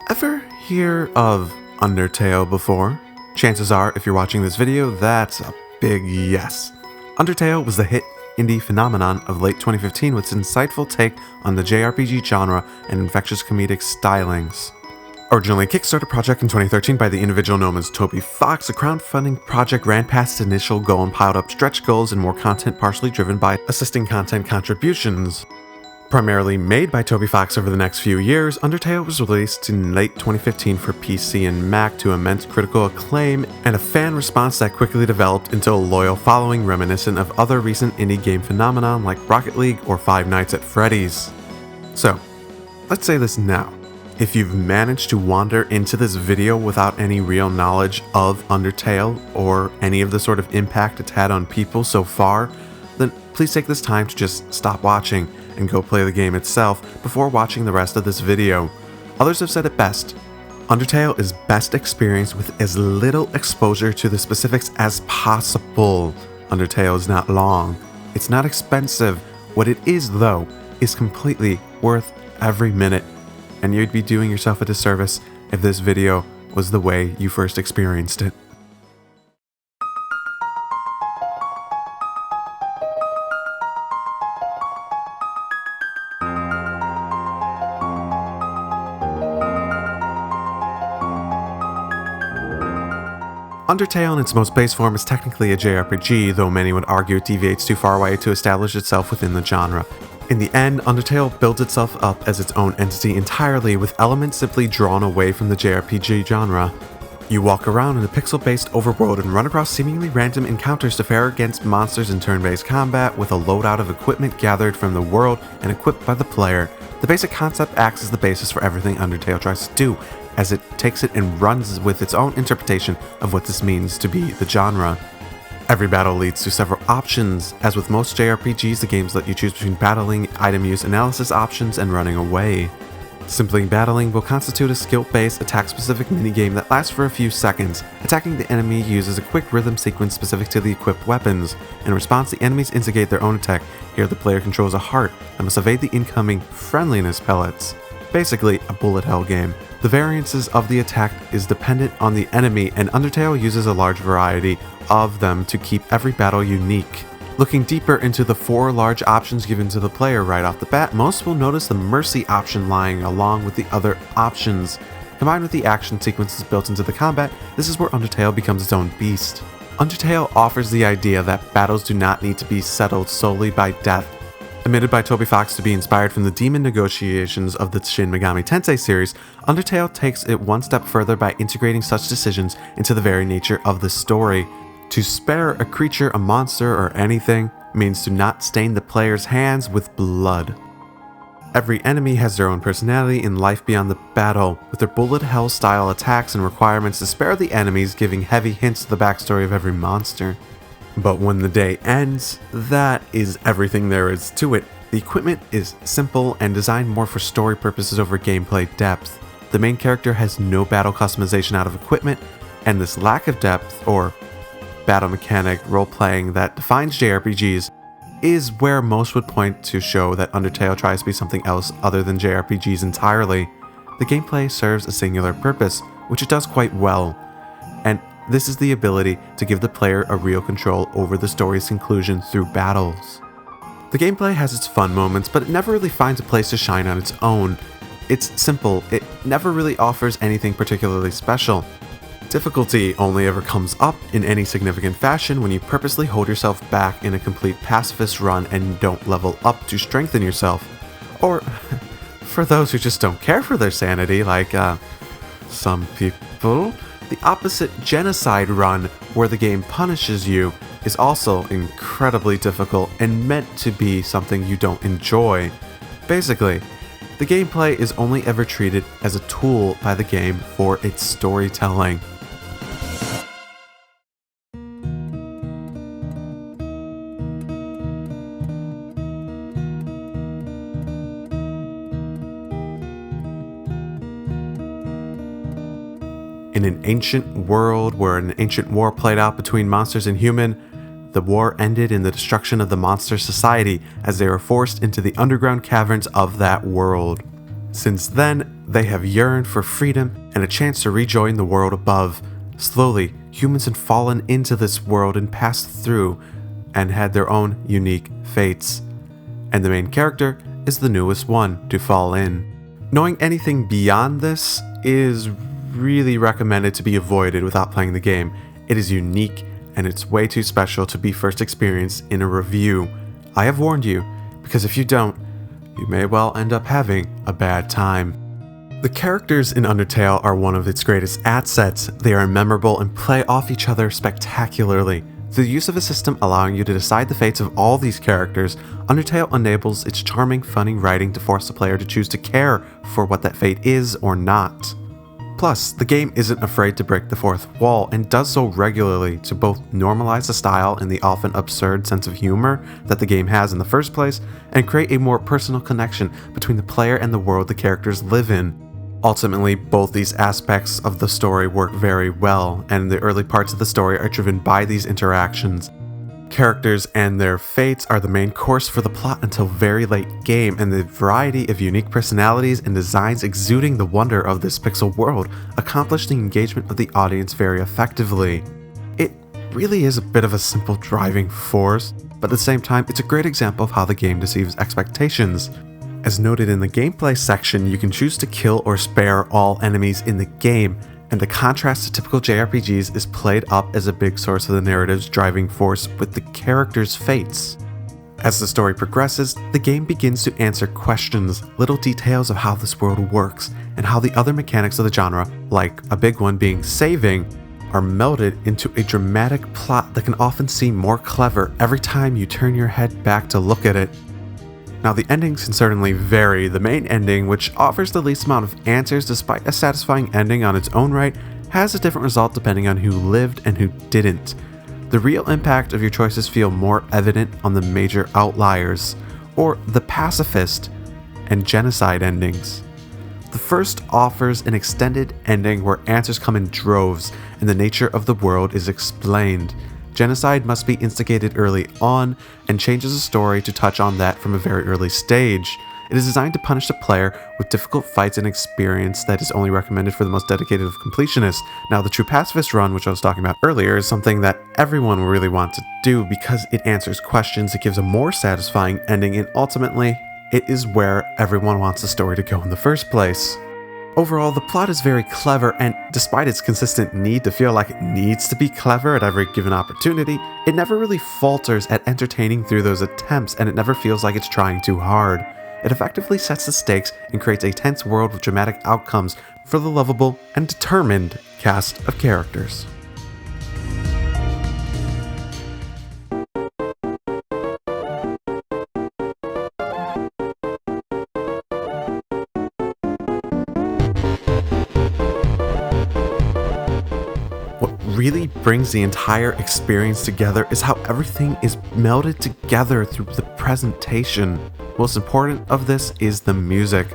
Ever hear of Undertale before? Chances are, if you're watching this video, that's a big yes. Undertale was the hit indie phenomenon of late 2015 with its insightful take on the JRPG genre and infectious comedic stylings. Originally a Kickstarter project in 2013 by the individual known as Toby Fox, the crowdfunding project ran past its initial goal and piled up stretch goals and more content partially driven by assisting content contributions. Primarily made by Toby Fox over the next few years, Undertale was released in late 2015 for PC and Mac to immense critical acclaim and a fan response that quickly developed into a loyal following reminiscent of other recent indie game phenomenon like Rocket League or Five Nights at Freddy's. So, let's say this now. If you've managed to wander into this video without any real knowledge of Undertale or any of the sort of impact it's had on people so far, then please take this time to just stop watching and go play the game itself before watching the rest of this video. Others have said it best. Undertale is best experienced with as little exposure to the specifics as possible. Undertale is not long. It's not expensive. What it is, though, is completely worth every minute. And you'd be doing yourself a disservice if this video was the way you first experienced it. Undertale in its most base form is technically a JRPG, though many would argue it deviates too far away to establish itself within the genre. In the end, Undertale builds itself up as its own entity entirely, with elements simply drawn away from the JRPG genre. You walk around in a pixel-based overworld and run across seemingly random encounters to fare against monsters in turn-based combat with a loadout of equipment gathered from the world and equipped by the player. The basic concept acts as the basis for everything Undertale tries to do, as it takes it and runs with its own interpretation of what this means to be the genre. Every battle leads to several options. As with most JRPGs, the games let you choose between battling, item use analysis options, and running away. Simply battling will constitute a skill-based, attack-specific minigame that lasts for a few seconds. Attacking the enemy uses a quick rhythm sequence specific to the equipped weapons. In response, the enemies instigate their own attack. Here, the player controls a heart and must evade the incoming friendliness pellets. Basically, a bullet hell game. The variances of the attack is dependent on the enemy, and Undertale uses a large variety of them to keep every battle unique. Looking deeper into the 4 large options given to the player right off the bat, most will notice the mercy option lying along with the other options. Combined with the action sequences built into the combat, this is where Undertale becomes its own beast. Undertale offers the idea that battles do not need to be settled solely by death. Admitted by Toby Fox to be inspired from the demon negotiations of the Shin Megami Tensei series, Undertale takes it one step further by integrating such decisions into the very nature of the story. To spare a creature, a monster, or anything means to not stain the player's hands with blood. Every enemy has their own personality and life beyond the battle, with their bullet hell style attacks and requirements to spare the enemies, giving heavy hints to the backstory of every monster. But when the day ends, that is everything there is to it. The equipment is simple and designed more for story purposes over gameplay depth. The main character has no battle customization out of equipment, and this lack of depth, or battle mechanic role-playing that defines JRPGs, is where most would point to show that Undertale tries to be something else other than JRPGs entirely. The gameplay serves a singular purpose, which it does quite well, and this is the ability to give the player a real control over the story's conclusion through battles. The gameplay has its fun moments, but it never really finds a place to shine on its own. It's simple, it never really offers anything particularly special. Difficulty only ever comes up in any significant fashion when you purposely hold yourself back in a complete pacifist run and don't level up to strengthen yourself. Or, for those who just don't care for their sanity, like, some people, the opposite genocide run, where the game punishes you, is also incredibly difficult and meant to be something you don't enjoy. Basically, the gameplay is only ever treated as a tool by the game for its storytelling. In an ancient world where an ancient war played out between monsters and human, The war ended in the destruction of the monster society as they were forced into the underground caverns of that world. Since then, they have yearned for freedom and a chance to rejoin the world above. Slowly, humans have fallen into this world and passed through and had their own unique fates. And the main character is the newest one to fall in. Knowing anything beyond this is really recommended to be avoided without playing the game. It is unique and it's way too special to be first experienced in a review. I have warned you, because if you don't, you may well end up having a bad time. The characters in Undertale are one of its greatest assets. They are memorable and play off each other spectacularly. Through the use of a system allowing you to decide the fates of all these characters, Undertale enables its charming, funny writing to force the player to choose to care for what that fate is or not. Plus, the game isn't afraid to break the fourth wall and does so regularly to both normalize the style and the often absurd sense of humor that the game has in the first place, and create a more personal connection between the player and the world the characters live in. Ultimately, both these aspects of the story work very well, and the early parts of the story are driven by these interactions. Characters and their fates are the main course for the plot until very late game, and the variety of unique personalities and designs exuding the wonder of this pixel world accomplish the engagement of the audience very effectively. It really is a bit of a simple driving force, but at the same time, it's a great example of how the game deceives expectations. As noted in the gameplay section, you can choose to kill or spare all enemies in the game, and the contrast to typical JRPGs is played up as a big source of the narrative's driving force with the characters' fates. As the story progresses, the game begins to answer questions, little details of how this world works, and how the other mechanics of the genre, like a big one being saving, are melded into a dramatic plot that can often seem more clever every time you turn your head back to look at it. Now, the endings can certainly vary. The main ending, which offers the least amount of answers despite a satisfying ending on its own right, has a different result depending on who lived and who didn't. The real impact of your choices feel more evident on the major outliers, or the pacifist and genocide endings. The first offers an extended ending where answers come in droves and the nature of the world is explained. Genocide must be instigated early on and changes the story to touch on that from a very early stage. It is designed to punish the player with difficult fights and experience that is only recommended for the most dedicated of completionists. Now, the true pacifist run, which I was talking about earlier, is something that everyone really wants to do because it answers questions, it gives a more satisfying ending, and ultimately, it is where everyone wants the story to go in the first place. Overall, the plot is very clever, and despite its consistent need to feel like it needs to be clever at every given opportunity, it never really falters at entertaining through those attempts, and it never feels like it's trying too hard. It effectively sets the stakes and creates a tense world with dramatic outcomes for the lovable and determined cast of characters. What really brings the entire experience together is how everything is melded together through the presentation. Most important of this is the music.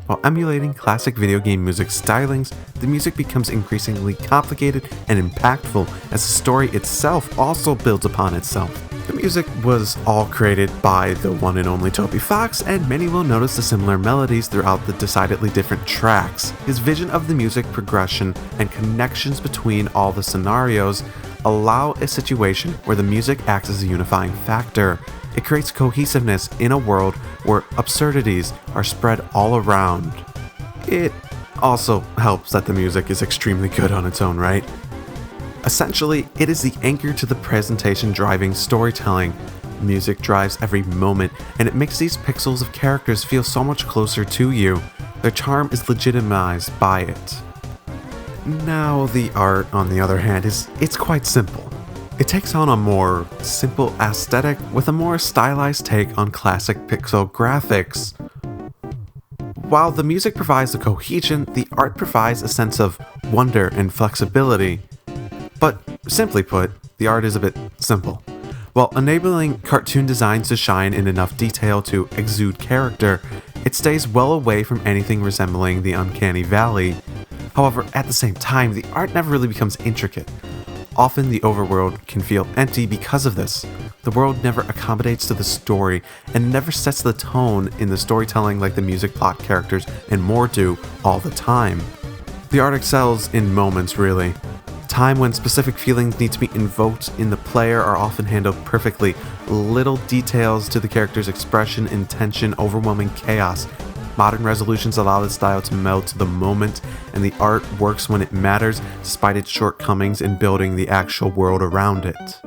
While emulating classic video game music stylings, the music becomes increasingly complicated and impactful as the story itself also builds upon itself. The music was all created by the one and only Toby Fox, and many will notice the similar melodies throughout the decidedly different tracks. His vision of the music progression and connections between all the scenarios allow a situation where the music acts as a unifying factor. It creates cohesiveness in a world where absurdities are spread all around. It also helps that the music is extremely good on its own right. Essentially, it is the anchor to the presentation driving storytelling. Music drives every moment, and it makes these pixels of characters feel so much closer to you. Their charm is legitimized by it. Now, the art, on the other hand, it's quite simple. It takes on a more simple aesthetic with a more stylized take on classic pixel graphics. While the music provides the cohesion, the art provides a sense of wonder and flexibility. But simply put, the art is a bit simple. While enabling cartoon designs to shine in enough detail to exude character, it stays well away from anything resembling the uncanny valley. However, at the same time, the art never really becomes intricate. Often the overworld can feel empty because of this. The world never accommodates to the story and never sets the tone in the storytelling like the music, plot, characters, and more do all the time. The art excels in moments, really. Time when specific feelings need to be invoked in the player are often handled perfectly. Little details to the character's expression, intention, overwhelming chaos. Modern resolutions allow the style to meld to the moment, and the art works when it matters, despite its shortcomings in building the actual world around it.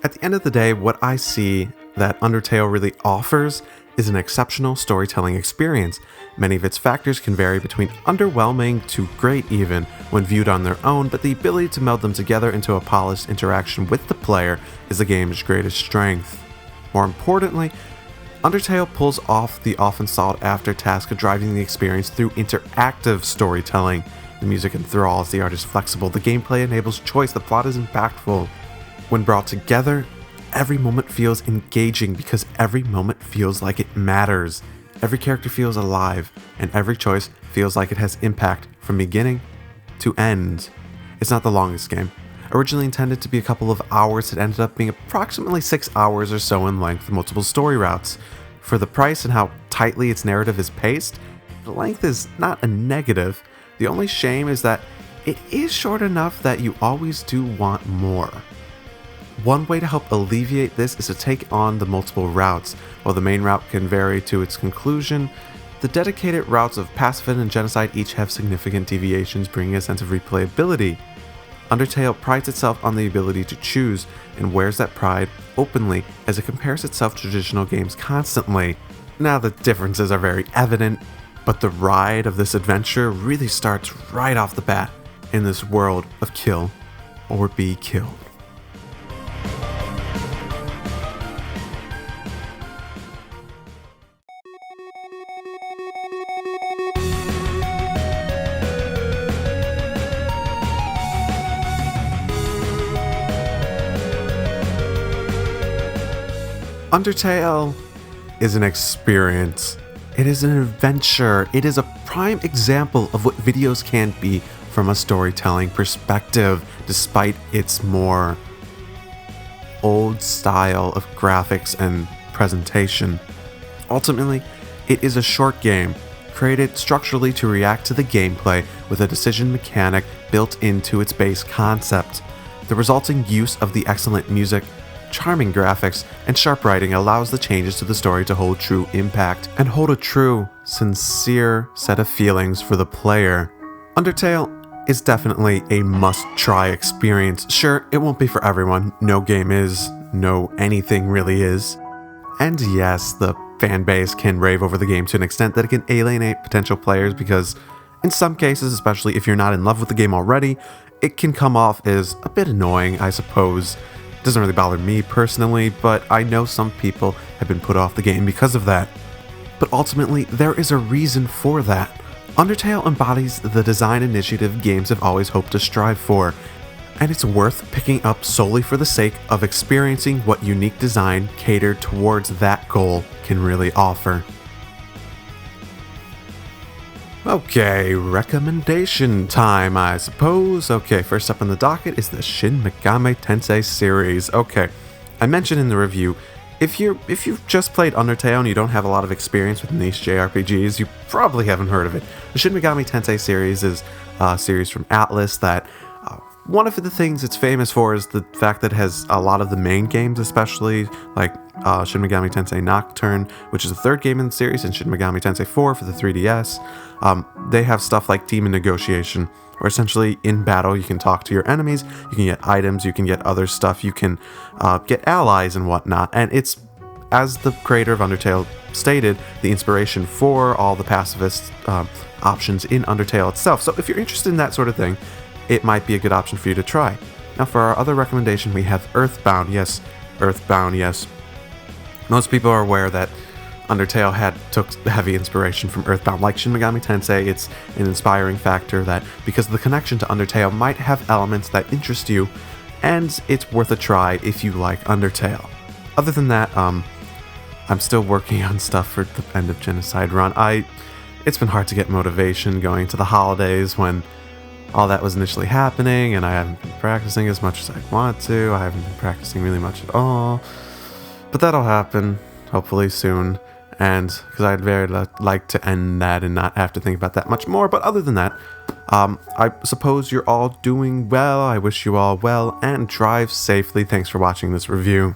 At the end of the day, what I see that Undertale really offers is an exceptional storytelling experience. Many of its factors can vary between underwhelming to great even when viewed on their own, but the ability to meld them together into a polished interaction with the player is the game's greatest strength. More importantly, Undertale pulls off the often sought after task of driving the experience through interactive storytelling. The music enthralls, the art is flexible, the gameplay enables choice, the plot is impactful. When brought together, every moment feels engaging because every moment feels like it matters. Every character feels alive, and every choice feels like it has impact from beginning to end. It's not the longest game. Originally intended to be a couple of hours, it ended up being approximately 6 hours or so in length with multiple story routes. For the price and how tightly its narrative is paced, the length is not a negative. The only shame is that it is short enough that you always do want more. One way to help alleviate this is to take on the multiple routes. While the main route can vary to its conclusion, the dedicated routes of Pacifist and Genocide each have significant deviations, bringing a sense of replayability. Undertale prides itself on the ability to choose, and wears that pride openly as it compares itself to traditional games constantly. Now the differences are very evident, but the ride of this adventure really starts right off the bat in this world of kill or be killed. Undertale is an experience. It is an adventure. It is a prime example of what videos can be from a storytelling perspective, despite its more old style of graphics and presentation. Ultimately, it is a short game, created structurally to react to the gameplay with a decision mechanic built into its base concept. The resulting use of the excellent music, charming graphics, and sharp writing allows the changes to the story to hold true impact and hold a true, sincere set of feelings for the player. Undertale is definitely a must-try experience. Sure, it won't be for everyone. No game is. No anything really is. And yes, the fanbase can rave over the game to an extent that it can alienate potential players because, in some cases, especially if you're not in love with the game already, it can come off as a bit annoying, I suppose. Doesn't really bother me personally, but I know some people have been put off the game because of that. But ultimately, there is a reason for that. Undertale embodies the design initiative games have always hoped to strive for, and it's worth picking up solely for the sake of experiencing what unique design catered towards that goal can really offer. Okay, recommendation time, I suppose. Okay, first up on the docket is the Shin Megami Tensei series. Okay, I mentioned in the review, if you've just played Undertale and you don't have a lot of experience with niche JRPGs, you probably haven't heard of it. The Shin Megami Tensei series is a series from Atlas that one of the things it's famous for is the fact that it has a lot of the main games, especially like Shin Megami Tensei Nocturne, which is the third game in the series, and Shin Megami Tensei 4 for the 3DS. They have stuff like Demon Negotiation, where essentially in battle you can talk to your enemies, you can get items, you can get other stuff, you can get allies and whatnot. And it's, as the creator of Undertale stated, the inspiration for all the pacifist options in Undertale itself. So if you're interested in that sort of thing, it might be a good option for you to try. Now for our other recommendation, we have Earthbound. Yes, Earthbound, yes. Most people are aware that Undertale took heavy inspiration from Earthbound. Like Shin Megami Tensei, it's an inspiring factor that, because the connection to Undertale might have elements that interest you, and it's worth a try if you like Undertale. Other than that, I'm still working on stuff for the End of Genocide run. It's been hard to get motivation going to the holidays when all that was initially happening, and I haven't been practicing as much as I want to. I haven't been practicing really much at all. But that'll happen, hopefully soon, and because I'd very like to end that and not have to think about that much more. But other than that, I suppose you're all doing well. I wish you all well, and drive safely. Thanks for watching this review.